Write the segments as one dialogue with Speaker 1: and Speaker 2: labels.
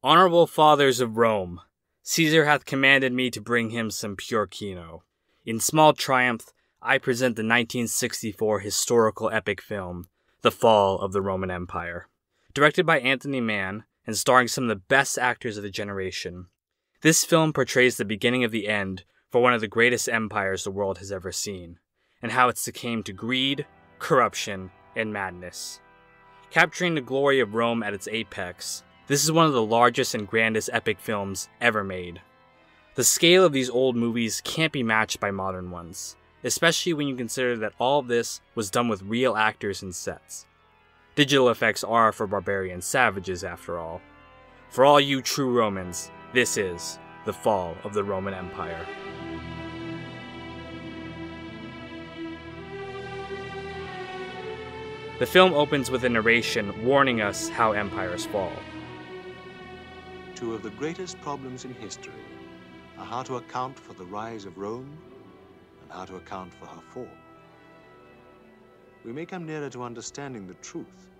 Speaker 1: Honorable fathers of Rome, Caesar hath commanded me to bring him some pure Kino. In small triumph, I present the 1964 historical epic film, The Fall of the Roman Empire. Directed by Anthony Mann and starring some of the best actors of the generation, this film portrays the beginning of the end for one of the greatest empires the world has ever seen, and how it succumbed to greed, corruption, and madness. Capturing the glory of Rome at its apex, this is one of the largest and grandest epic films ever made. The scale of these old movies can't be matched by modern ones, especially when you consider that all of this was done with real actors and sets. Digital effects are for barbarian savages, after all. For all you true Romans, this is The Fall of the Roman Empire. The film opens with a narration warning us how empires fall.
Speaker 2: Two of the greatest problems in history are how to account for the rise of Rome and how to account for her fall. We may come nearer to understanding the truth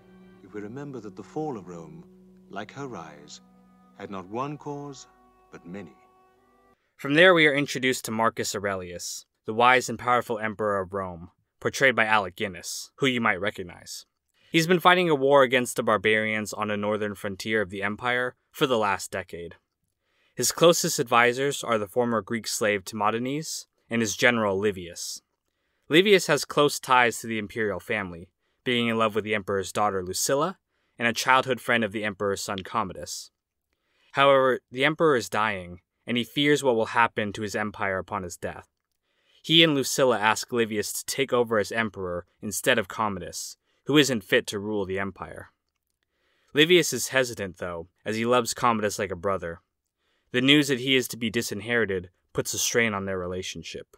Speaker 2: if we remember that the fall of Rome, like her rise, had not one cause, but many.
Speaker 1: From there we are introduced to Marcus Aurelius, the wise and powerful emperor of Rome, portrayed by Alec Guinness, who you might recognize. He's been fighting a war against the barbarians on the northern frontier of the empire for the last decade. His closest advisors are the former Greek slave Commodus and his general Livius. Livius has close ties to the imperial family, being in love with the emperor's daughter Lucilla and a childhood friend of the emperor's son Commodus. However, the emperor is dying, and he fears what will happen to his empire upon his death. He and Lucilla ask Livius to take over as emperor instead of Commodus, who isn't fit to rule the empire. Livius is hesitant, though, as he loves Commodus like a brother. The news that he is to be disinherited puts a strain on their relationship.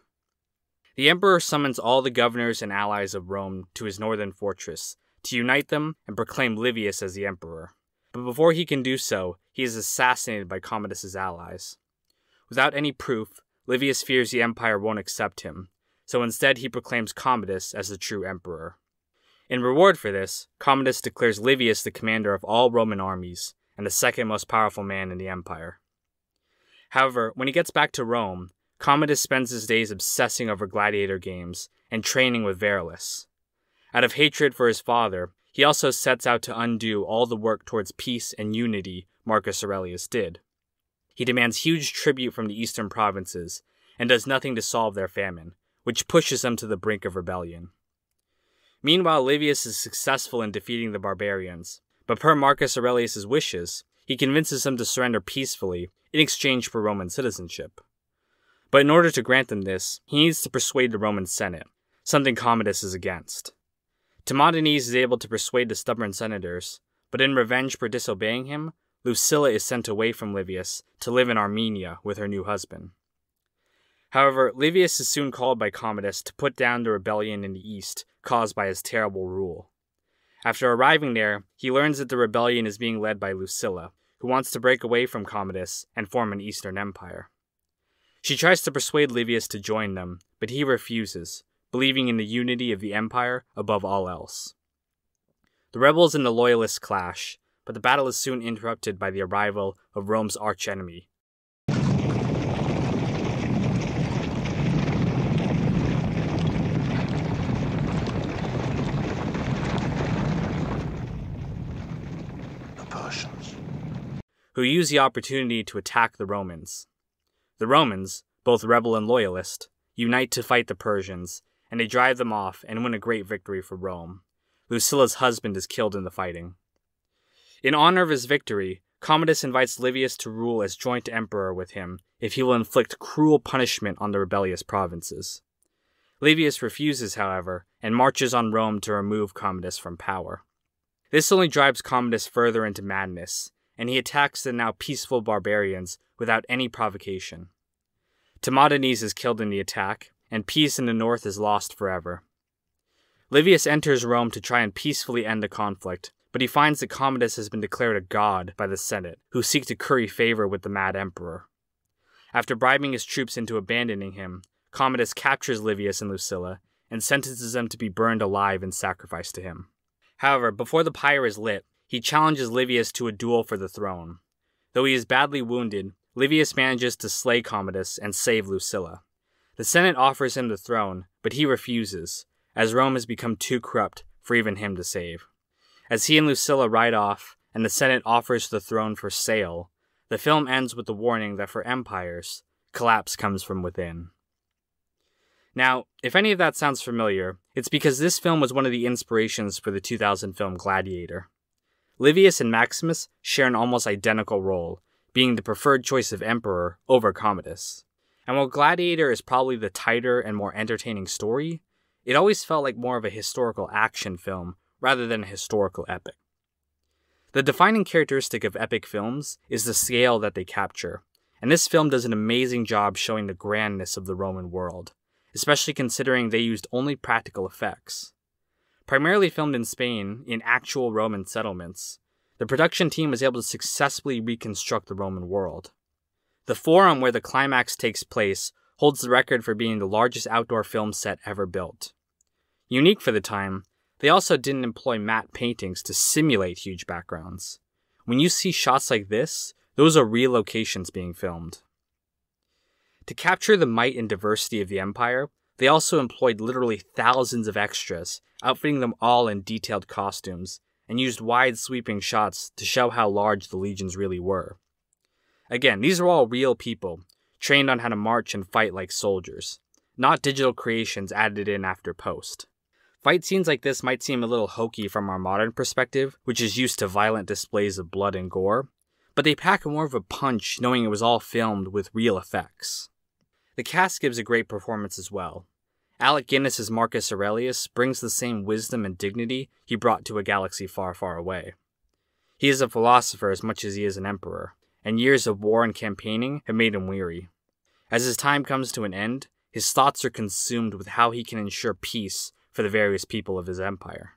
Speaker 1: The emperor summons all the governors and allies of Rome to his northern fortress to unite them and proclaim Livius as the emperor. But before he can do so, he is assassinated by Commodus's allies. Without any proof, Livius fears the empire won't accept him, so instead he proclaims Commodus as the true emperor. In reward for this, Commodus declares Livius the commander of all Roman armies and the second most powerful man in the empire. However, when he gets back to Rome, Commodus spends his days obsessing over gladiator games and training with Verulus. Out of hatred for his father, he also sets out to undo all the work towards peace and unity Marcus Aurelius did. He demands huge tribute from the eastern provinces and does nothing to solve their famine, which pushes them to the brink of rebellion. Meanwhile, Livius is successful in defeating the barbarians, but per Marcus Aurelius' wishes, he convinces them to surrender peacefully in exchange for Roman citizenship. But in order to grant them this, he needs to persuade the Roman Senate, something Commodus is against. Commodus is able to persuade the stubborn senators, but in revenge for disobeying him, Lucilla is sent away from Livius to live in Armenia with her new husband. However, Livius is soon called by Commodus to put down the rebellion in the east caused by his terrible rule. After arriving there, he learns that the rebellion is being led by Lucilla, who wants to break away from Commodus and form an eastern empire. She tries to persuade Livius to join them, but he refuses, believing in the unity of the empire above all else. The rebels and the loyalists clash, but the battle is soon interrupted by the arrival of Rome's archenemy. Who use the opportunity to attack the Romans. The Romans, both rebel and loyalist, unite to fight the Persians, and they drive them off and win a great victory for Rome. Lucilla's husband is killed in the fighting. In honor of his victory, Commodus invites Livius to rule as joint emperor with him if he will inflict cruel punishment on the rebellious provinces. Livius refuses, however, and marches on Rome to remove Commodus from power. This only drives Commodus further into madness, and he attacks the now peaceful barbarians without any provocation. Commodus is killed in the attack, and peace in the north is lost forever. Livius enters Rome to try and peacefully end the conflict, but he finds that Commodus has been declared a god by the Senate, who seek to curry favor with the mad emperor. After bribing his troops into abandoning him, Commodus captures Livius and Lucilla, and sentences them to be burned alive in sacrifice to him. However, before the pyre is lit, he challenges Livius to a duel for the throne. Though he is badly wounded, Livius manages to slay Commodus and save Lucilla. The Senate offers him the throne, but he refuses, as Rome has become too corrupt for even him to save. As he and Lucilla ride off, and the Senate offers the throne for sale, the film ends with the warning that for empires, collapse comes from within. Now, if any of that sounds familiar, it's because this film was one of the inspirations for the 2000 film Gladiator. Livius and Maximus share an almost identical role, being the preferred choice of emperor over Commodus. And while Gladiator is probably the tighter and more entertaining story, it always felt like more of a historical action film rather than a historical epic. The defining characteristic of epic films is the scale that they capture, and this film does an amazing job showing the grandness of the Roman world, especially considering they used only practical effects. Primarily filmed in Spain, in actual Roman settlements, the production team was able to successfully reconstruct the Roman world. The Forum where the climax takes place holds the record for being the largest outdoor film set ever built. Unique for the time, they also didn't employ matte paintings to simulate huge backgrounds. When you see shots like this, those are real locations being filmed. To capture the might and diversity of the empire, they also employed literally thousands of extras, outfitting them all in detailed costumes, and used wide sweeping shots to show how large the legions really were. Again, these are all real people, trained on how to march and fight like soldiers, not digital creations added in after post. Fight scenes like this might seem a little hokey from our modern perspective, which is used to violent displays of blood and gore, but they pack more of a punch knowing it was all filmed with real effects. The cast gives a great performance as well. Alec Guinness as Marcus Aurelius brings the same wisdom and dignity he brought to a galaxy far, far away. He is a philosopher as much as he is an emperor, and years of war and campaigning have made him weary. As his time comes to an end, his thoughts are consumed with how he can ensure peace for the various people of his empire.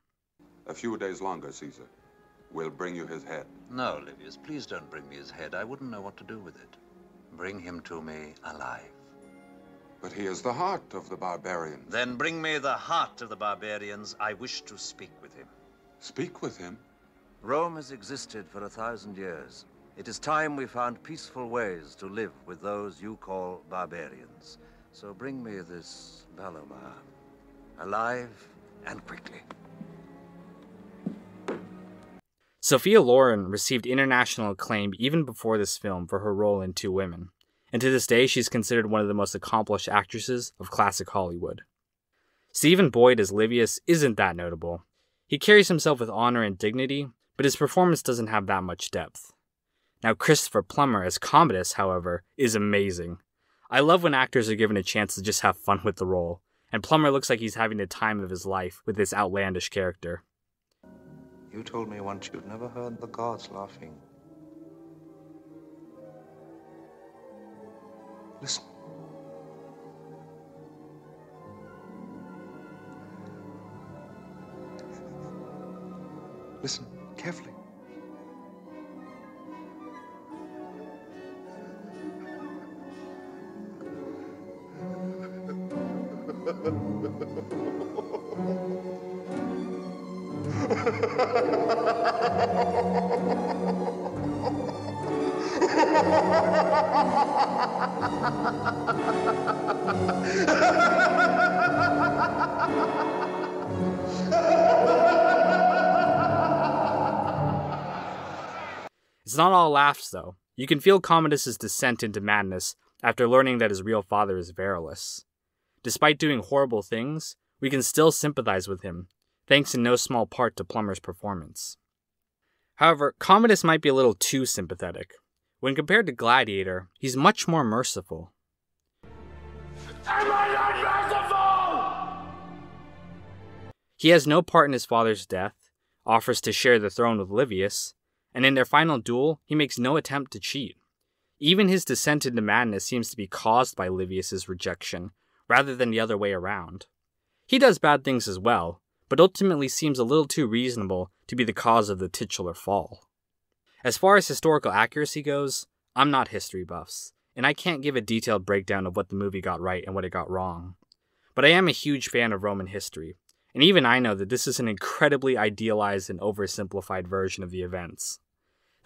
Speaker 3: A few days longer, Caesar. We'll bring you his head.
Speaker 4: No, Livius, please don't bring me his head. I wouldn't know what to do with it. Bring him to me alive.
Speaker 3: But he is the heart of the barbarians.
Speaker 4: Then bring me the heart of the barbarians. I wish to speak with him.
Speaker 3: Speak with him?
Speaker 4: Rome has existed for 1,000 years. It is time we found peaceful ways to live with those you call barbarians. So bring me this Balomar, alive and quickly.
Speaker 1: Sophia Loren received international acclaim even before this film for her role in Two Women, and to this day she's considered one of the most accomplished actresses of classic Hollywood. Stephen Boyd as Livius isn't that notable. He carries himself with honor and dignity, but his performance doesn't have that much depth. Now Christopher Plummer as Commodus, however, is amazing. I love when actors are given a chance to just have fun with the role, and Plummer looks like he's having the time of his life with this outlandish character.
Speaker 5: You told me once you'd never heard the gods laughing. Listen. Listen carefully.
Speaker 1: It's not all laughs, though. You can feel Commodus' descent into madness after learning that his real father is Verulus. Despite doing horrible things, we can still sympathize with him, thanks in no small part to Plummer's performance. However, Commodus might be a little too sympathetic. When compared to Gladiator, he's much more merciful.
Speaker 6: Am I not merciful?
Speaker 1: He has no part in his father's death, offers to share the throne with Livius, and in their final duel, he makes no attempt to cheat. Even his descent into madness seems to be caused by Livius' rejection, rather than the other way around. He does bad things as well, but ultimately seems a little too reasonable to be the cause of the titular fall. As far as historical accuracy goes, I'm not history buffs, and I can't give a detailed breakdown of what the movie got right and what it got wrong. But I am a huge fan of Roman history, and even I know that this is an incredibly idealized and oversimplified version of the events.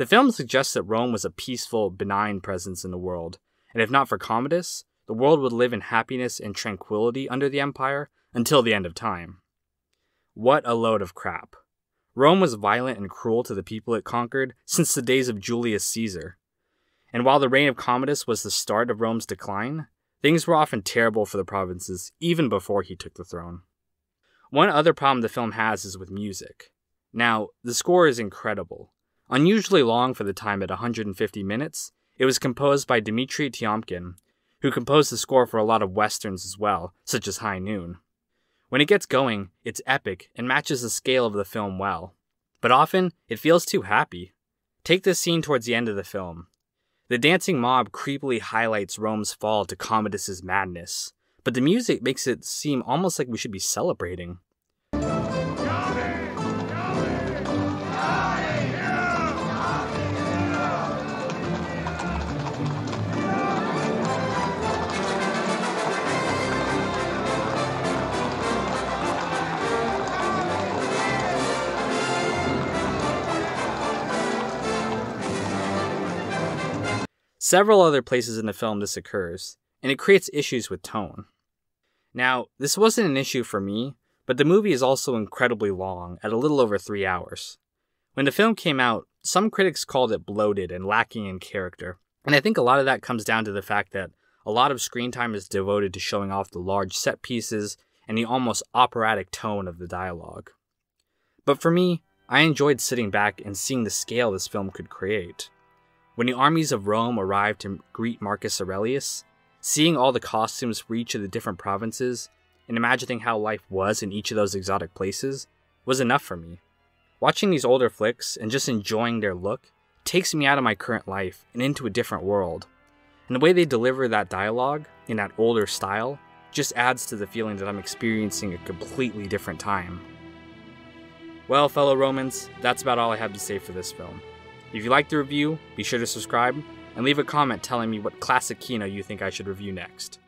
Speaker 1: The film suggests that Rome was a peaceful, benign presence in the world, and if not for Commodus, the world would live in happiness and tranquility under the empire until the end of time. What a load of crap. Rome was violent and cruel to the people it conquered since the days of Julius Caesar. And while the reign of Commodus was the start of Rome's decline, things were often terrible for the provinces even before he took the throne. One other problem the film has is with music. Now, the score is incredible. Unusually long for the time at 150 minutes, it was composed by Dmitri Tiomkin, who composed the score for a lot of westerns as well, such as High Noon. When it gets going, it's epic and matches the scale of the film well. But often, it feels too happy. Take this scene towards the end of the film. The dancing mob creepily highlights Rome's fall to Commodus' madness, but the music makes it seem almost like we should be celebrating. Several other places in the film this occurs, and it creates issues with tone. Now, this wasn't an issue for me, but the movie is also incredibly long, at a little over 3 hours. When the film came out, some critics called it bloated and lacking in character, and I think a lot of that comes down to the fact that a lot of screen time is devoted to showing off the large set pieces and the almost operatic tone of the dialogue. But for me, I enjoyed sitting back and seeing the scale this film could create. When the armies of Rome arrived to greet Marcus Aurelius, seeing all the costumes for each of the different provinces, and imagining how life was in each of those exotic places, was enough for me. Watching these older flicks and just enjoying their look takes me out of my current life and into a different world. And the way they deliver that dialogue in that older style just adds to the feeling that I'm experiencing a completely different time. Well, fellow Romans, that's about all I have to say for this film. If you liked the review, be sure to subscribe, and leave a comment telling me what classic Kino you think I should review next.